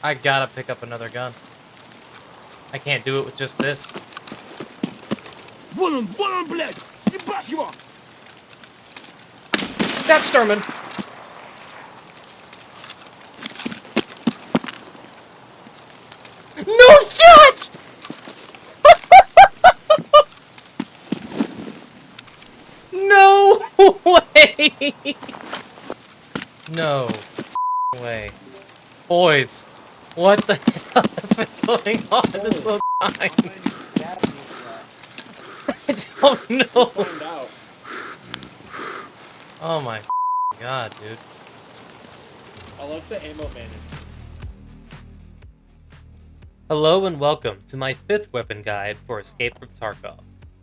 I gotta pick up another gun. I can't do it with just this. Вон он, блядь! Ебашь его! That's Sturman! No shot! No way! No way. Boys, what the hell has been going on this whole time? I don't know. Oh my god, dude. I love the ammo management. Hello and welcome to my 5th weapon guide for Escape from Tarkov.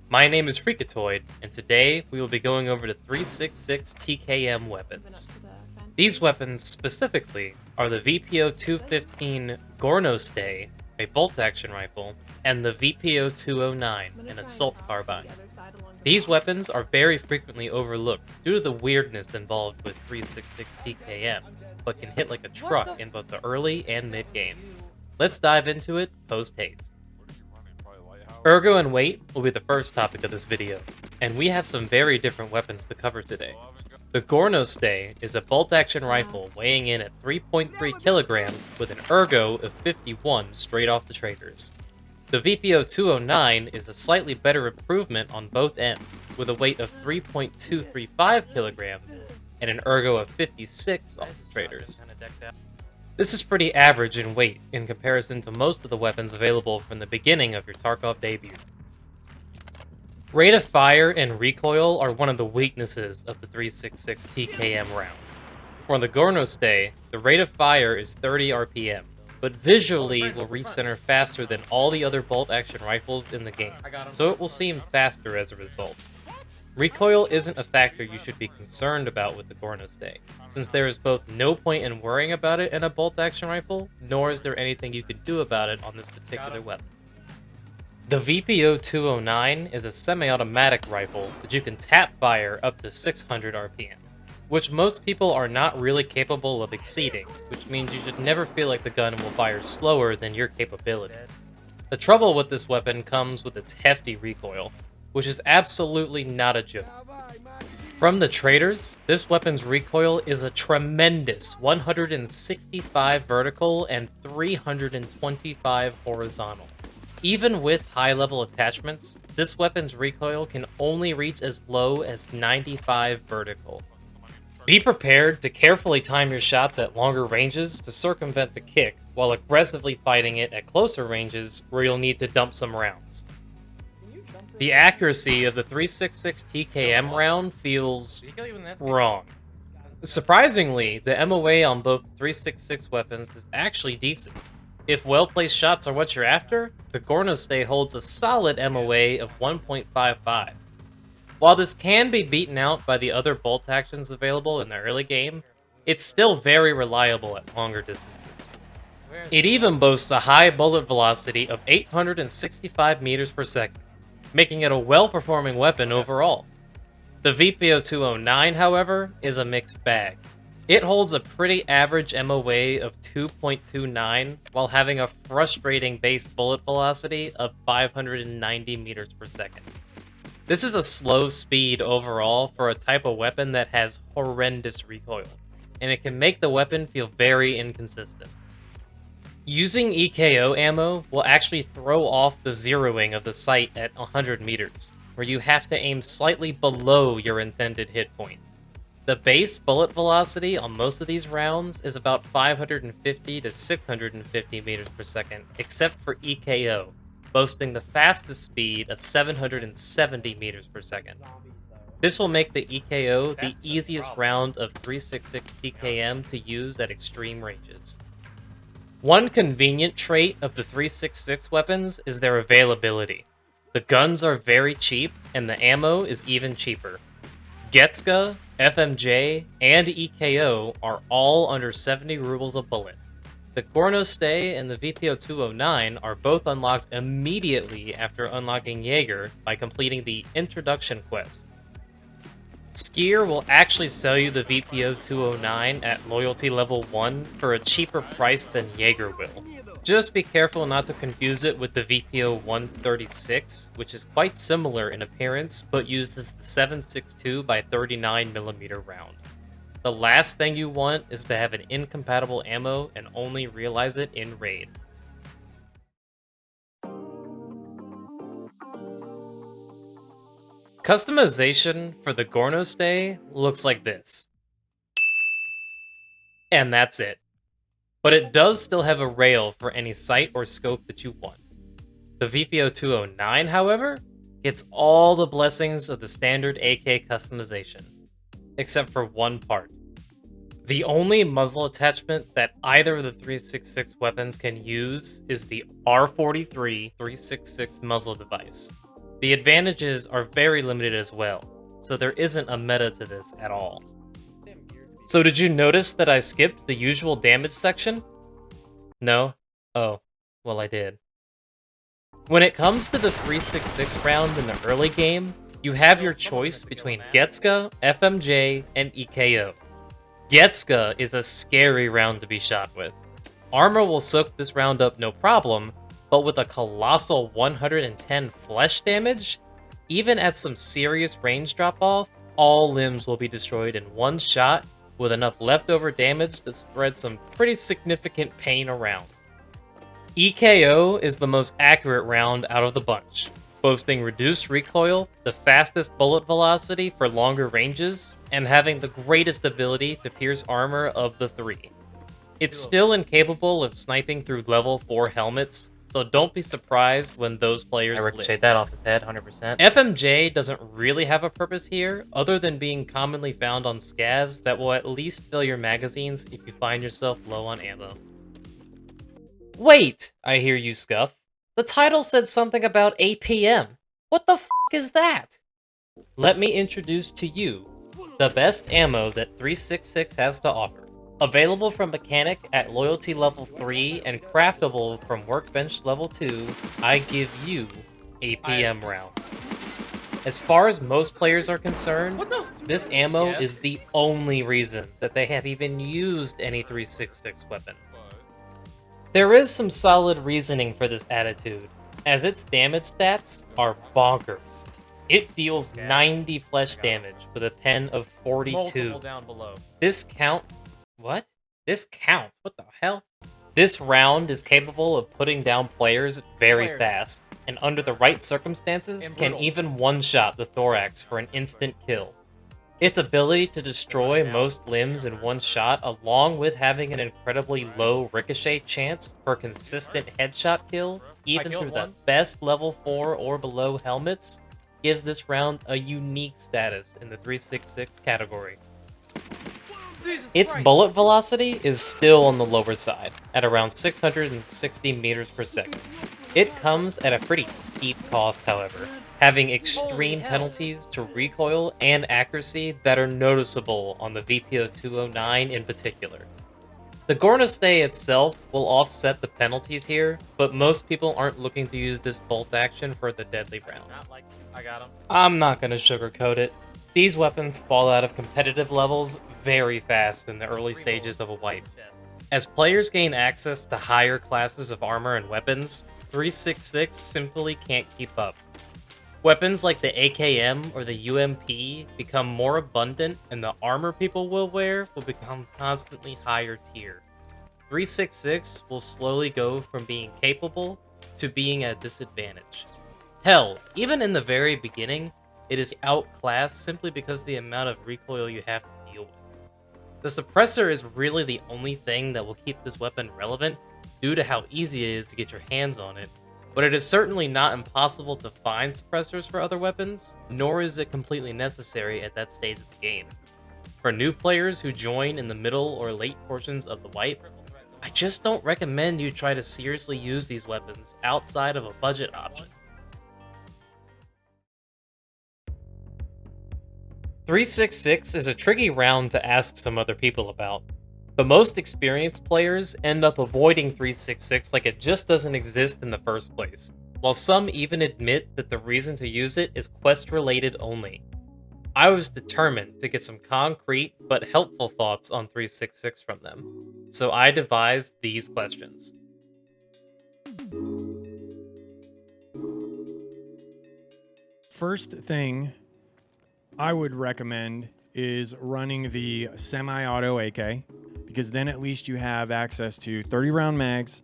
My name is Recoil, and today we will be going over the 366 TKM weapons. These weapons specifically are the VPO-215 Gorno-Stay, a bolt-action rifle, and the VPO-209, an assault carbine. These weapons are very frequently overlooked due to the weirdness involved with 366 TKM, but can hit like a truck in both the early and mid-game. Let's dive into it post-haste. Ergo and Weight will be the first topic of this video, and we have some very different weapons to cover today. The Gorno-Stay is a bolt-action rifle weighing in at 3.3 kilograms with an ergo of 51 straight off the traders. The VPO-209 is a slightly better improvement on both ends, with a weight of 3.235 kilograms and an ergo of 56 off the traders. This is pretty average in weight in comparison to most of the weapons available from the beginning of your Tarkov debut. Rate of fire and recoil are one of the weaknesses of the 366 TKM round. For the Gorno-Stay, the rate of fire is 30 RPM, but visually will recenter faster than all the other bolt-action rifles in the game, so it will seem faster as a result. Recoil isn't a factor you should be concerned about with the Gorno-Stay, since there is both no point in worrying about it in a bolt-action rifle, nor is there anything you can do about it on this particular weapon. The VPO-209 is a semi-automatic rifle that you can tap fire up to 600 RPM, which most people are not really capable of exceeding, which means you should never feel like the gun will fire slower than your capability. The trouble with this weapon comes with its hefty recoil, which is absolutely not a joke. From the traders, this weapon's recoil is a tremendous 165 vertical and 325 horizontal. Even with high-level attachments, this weapon's recoil can only reach as low as 95 vertical. Be prepared to carefully time your shots at longer ranges to circumvent the kick, while aggressively fighting it at closer ranges where you'll need to dump some rounds. The accuracy of the 366 TKM round feels wrong. Surprisingly, the MOA on both 366 weapons is actually decent. If well-placed shots are what you're after, the Gorno-Stay holds a solid MOA of 1.55. While this can be beaten out by the other bolt actions available in the early game, it's still very reliable at longer distances. It even boasts a high bullet velocity of 865 meters per second, making it a well-performing weapon overall. The VPO-209, however, is a mixed bag. It holds a pretty average MOA of 2.29 while having a frustrating base bullet velocity of 590 meters per second. This is a slow speed overall for a type of weapon that has horrendous recoil, and it can make the weapon feel very inconsistent. Using EKO ammo will actually throw off the zeroing of the sight at 100 meters, where you have to aim slightly below your intended hit point. The base bullet velocity on most of these rounds is about 550 to 650 meters per second, except for EKO, boasting the fastest speed of 770 meters per second. This will make the EKO the easiest round of 366 TKM to use at extreme ranges. One convenient trait of the 366 weapons is their availability. The guns are very cheap, and the ammo is even cheaper. Getska, FMJ, and EKO are all under 70 rubles a bullet. The Gorno-Stay and the VPO-209 are both unlocked immediately after unlocking Jaeger by completing the Introduction quest. Skier will actually sell you the VPO 209 at loyalty level 1 for a cheaper price than Jaeger will. Just be careful not to confuse it with the VPO 136, which is quite similar in appearance but uses the 7.62 by 39mm round. The last thing you want is to have an incompatible ammo and only realize it in raid. Customization for the Gornostay looks like this. And that's it. But it does still have a rail for any sight or scope that you want. The VPO 209, however, gets all the blessings of the standard AK customization, except for one part. The only muzzle attachment that either of the 366 weapons can use is the R43 366 muzzle device. The advantages are very limited as well, so there isn't a meta to this at all. So did you notice that I skipped the usual damage section? No? Oh, well I did. When it comes to the 366 round in the early game, you have your choice between Getska, FMJ, and EKO. Getska is a scary round to be shot with. Armor will soak this round up no problem, but with a colossal 110 flesh damage, even at some serious range drop-off, all limbs will be destroyed in one shot with enough leftover damage to spread some pretty significant pain around. EKO is the most accurate round out of the bunch, boasting reduced recoil, the fastest bullet velocity for longer ranges, and having the greatest ability to pierce armor of the three. It's still incapable of sniping through level 4 helmets, so don't be surprised when those players ricochet that off his head 100%. FMJ doesn't really have a purpose here, other than being commonly found on scavs that will at least fill your magazines if you find yourself low on ammo. Wait, I hear you scuff. The title said something about APM. What the f*** is that? Let me introduce to you the best ammo that 366 has to offer. Available from Mechanic at Loyalty Level 3 and craftable from Workbench Level 2, I give you APM rounds. As far as most players are concerned, this ammo is the only reason that they have even used any 366 weapon. There is some solid reasoning for this attitude, as its damage stats are bonkers. It deals 90 flesh damage with a pen of 42. This counts? What the hell? This round is capable of putting down players very fast, and under the right circumstances, can even one-shot the thorax for an instant kill. Its ability to destroy most limbs in one shot, along with having an incredibly low ricochet chance for consistent headshot kills, even through the best level 4 or below helmets, gives this round a unique status in the 366 category. Its bullet velocity is still on the lower side, at around 660 meters per second. It comes at a pretty steep cost, however, having extreme penalties to recoil and accuracy that are noticeable on the VPO 209 in particular. The Gornostay itself will offset the penalties here, but most people aren't looking to use this bolt action for the deadly round. I'm not gonna sugarcoat it. These weapons fall out of competitive levels very fast in the early stages of a wipe. As players gain access to higher classes of armor and weapons, 366 simply can't keep up. Weapons like the AKM or the UMP become more abundant, and the armor people will wear will become constantly higher tier. 366 will slowly go from being capable to being at a disadvantage. Hell, even in the very beginning, it is outclassed simply because of the amount of recoil you have to deal with. The suppressor is really the only thing that will keep this weapon relevant due to how easy it is to get your hands on it, but it is certainly not impossible to find suppressors for other weapons, nor is it completely necessary at that stage of the game. For new players who join in the middle or late portions of the wipe, I just don't recommend you try to seriously use these weapons outside of a budget option. 366 is a tricky round to ask some other people about. The most experienced players end up avoiding 366 like it just doesn't exist in the first place, while some even admit that the reason to use it is quest-related only. I was determined to get some concrete but helpful thoughts on 366 from them, so I devised these questions. First thing I would recommend is running the semi-auto AK, because then at least you have access to 30-round mags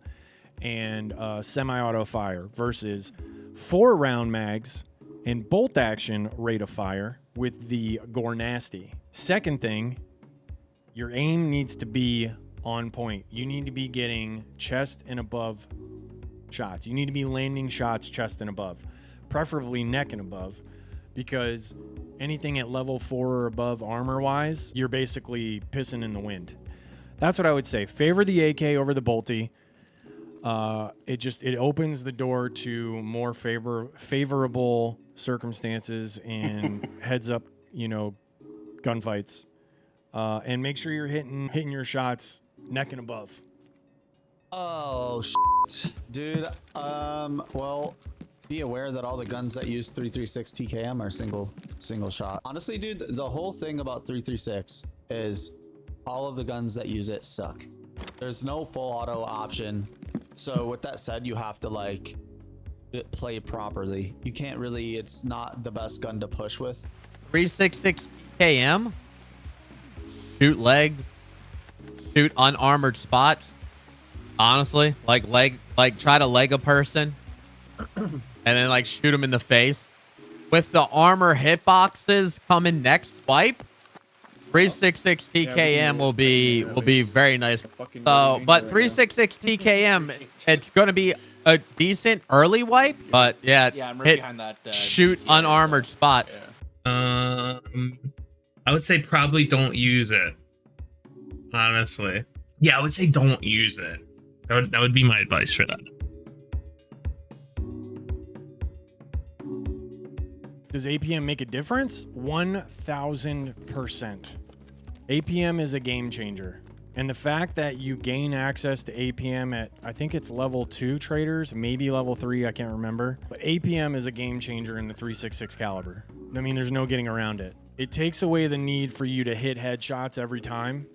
and semi-auto fire versus 4-round mags and bolt action rate of fire with the Gore Nasty. Second thing, your aim needs to be on point. You need to be getting chest and above shots. You need to be landing shots chest and above, preferably neck and above, because anything at level 4 or above armor-wise, you're basically pissing in the wind. That's what I would say. Favor the AK over the bolty. It opens the door to more favorable circumstances and heads up, gunfights. And make sure you're hitting your shots neck and above. Oh, dude. Well, be aware that all the guns that use 336 TKM are single shot. Honestly, dude, the whole thing about 336 is all of the guns that use it suck. There's no full auto option. So with that said, you have to play properly. You can't really, it's not the best gun to push with. 366 TKM, shoot legs, shoot unarmored spots. Honestly, try to leg a person and then shoot them in the face. With the armor hitboxes coming next wipe, 366 TKM will be very nice. So, but 366 TKM, it's going to be a decent early wipe, but yeah, I'm right behind that. Shoot unarmored spots. I would say probably don't use it. Honestly, yeah, I would say don't use it. That would be my advice for that. Does APM make a difference? 1000%. APM is a game changer. And the fact that you gain access to APM at, I think it's level 2 traders, maybe level 3, I can't remember. But APM is a game changer in the 366 caliber. I mean, there's no getting around it. It takes away the need for you to hit headshots every time.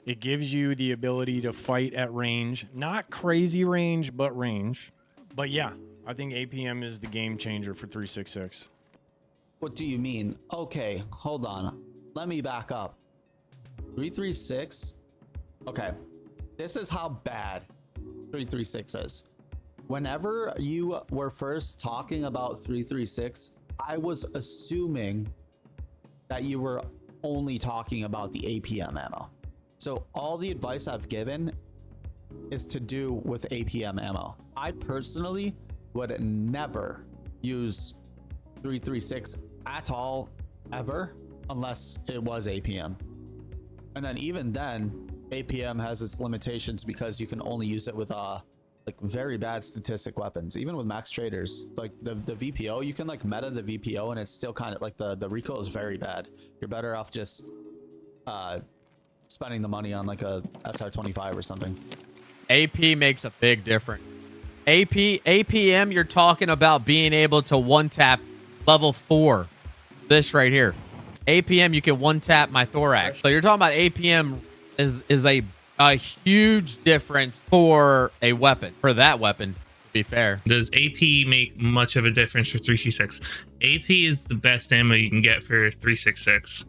It gives you the ability to fight at range. Not crazy range, but range. But yeah, I think APM is the game changer for 366. What do you mean? Okay, hold on. Let me back up. 336. Okay, this is how bad 336 is. Whenever you were first talking about 336, I was assuming that you were only talking about the APM ammo. So all the advice I've given is to do with APM ammo. I personally would never use 336 at all, ever, unless it was APM. And then even then, APM has its limitations because you can only use it with very bad statistic weapons. Even with max traders, like the VPO, you can meta the VPO and it's still kind of the recoil is very bad. You're better off just spending the money on a SR25 or something. AP makes a big difference. APM, you're talking about being able to one tap level 4. This right here. APM, you can one tap my thorax. So you're talking about APM is a huge difference for a weapon. For that weapon, to be fair. Does AP make much of a difference for 336? AP is the best ammo you can get for 366.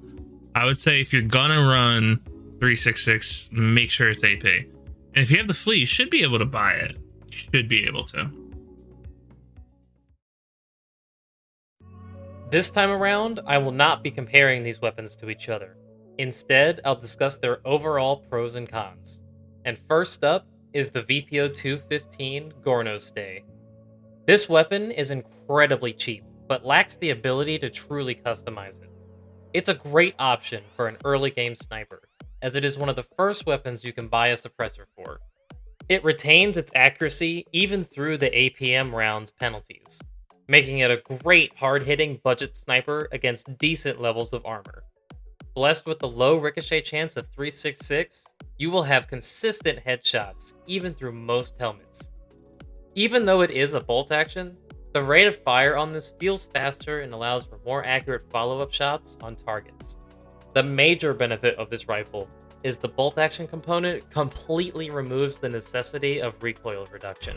I would say if you're gonna run 366, make sure it's AP. And if you have the fleet, you should be able to buy it. You should be able to. This time around, I will not be comparing these weapons to each other. Instead, I'll discuss their overall pros and cons. And first up is the VPO 215 Gorno Stay. This weapon is incredibly cheap, but lacks the ability to truly customize it. It's a great option for an early game sniper, as it is one of the first weapons you can buy a suppressor for. It retains its accuracy even through the APM rounds penalties, making it a great hard-hitting budget sniper against decent levels of armor. Blessed with the low ricochet chance of 366, you will have consistent headshots even through most helmets. Even though it is a bolt action, The rate of fire on this feels faster and allows for more accurate follow-up shots on targets. The major benefit of this rifle is the bolt action component completely removes the necessity of recoil reduction.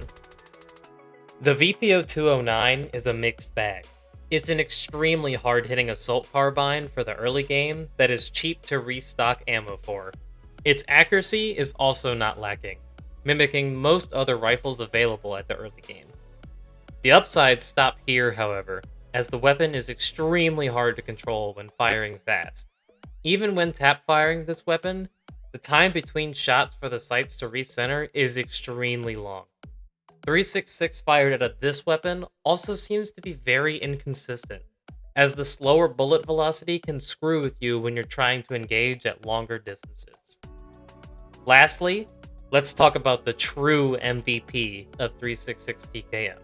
The VPO-209 is a mixed bag. It's an extremely hard-hitting assault carbine for the early game that is cheap to restock ammo for. Its accuracy is also not lacking, mimicking most other rifles available at the early game. The upsides stop here, however, as the weapon is extremely hard to control when firing fast. Even when tap firing this weapon, the time between shots for the sights to recenter is extremely long. 366 fired out of this weapon also seems to be very inconsistent, as the slower bullet velocity can screw with you when you're trying to engage at longer distances. Lastly, let's talk about the true MVP of 366 TKM.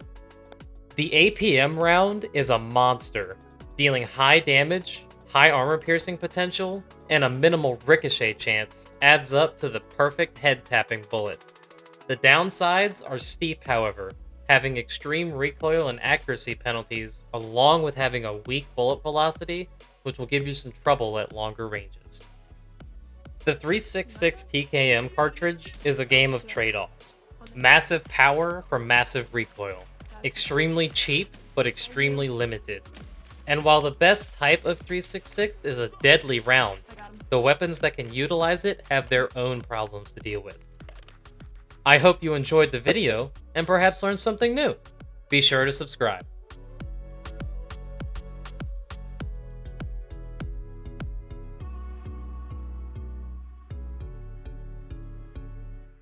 The APM round is a monster, dealing high damage, high armor piercing potential, and a minimal ricochet chance adds up to the perfect head tapping bullet. The downsides are steep, however, having extreme recoil and accuracy penalties, along with having a weak bullet velocity, which will give you some trouble at longer ranges. The 366 TKM cartridge is a game of trade-offs. Massive power for massive recoil. Extremely cheap, but extremely limited. And while the best type of 366 is a deadly round, the weapons that can utilize it have their own problems to deal with. I hope you enjoyed the video, and perhaps learned something new. Be sure to subscribe.